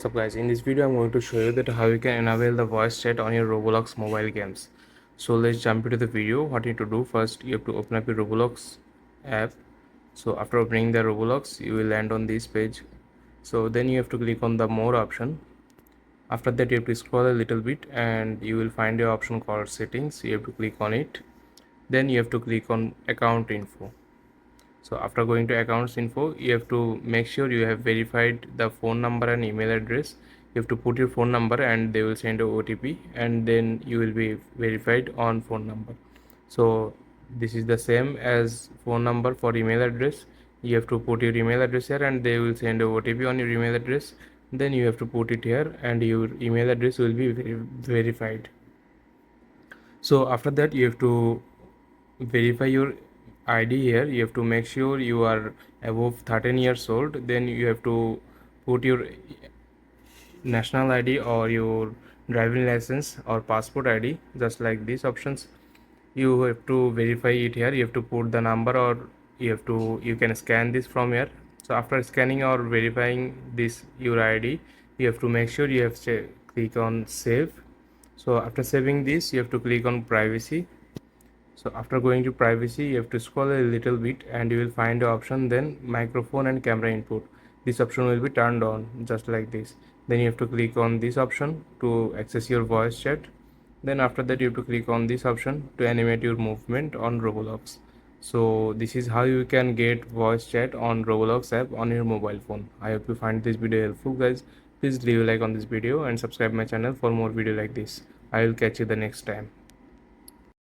So guys, in this video I'm going to show you that how you can enable the voice chat on your Roblox mobile games. So let's jump into the video. What you need to do, first you have to open up your Roblox app. So after opening the Roblox, you will land on this page. So then you have to click on the more option. After that you have to scroll a little bit and you will find your option called settings. You have to click on it. Then you have to click on account info. So after going to accounts info, you have to make sure you have verified the phone number and email address. You have to put your phone number and they will send a OTP, and then you will be verified on phone number. So this is the same as phone number for email address. You have to put your email address here and they will send a OTP on your email address. Then you have to put it here and your email address will be verified. So after that you have to verify your ID here. You have to make sure you are above 13 years old. Then you have to put your national ID or your driving license or passport ID, just like these options. You have to verify it here. You have to put the number, or you can scan this from here. So after scanning or verifying this your ID, you have to make sure you have to click on save. So after saving this, you have to click on privacy. So after going to privacy, you have to scroll a little bit and you will find the option then microphone and camera input. This option will be turned on just like this. Then you have to click on this option to access your voice chat. Then after that you have to click on this option to animate your movement on Roblox. So this is how you can get voice chat on Roblox app on your mobile phone. I hope you find this video helpful guys. Please leave a like on this video and subscribe my channel for more video like this. I will catch you the next time.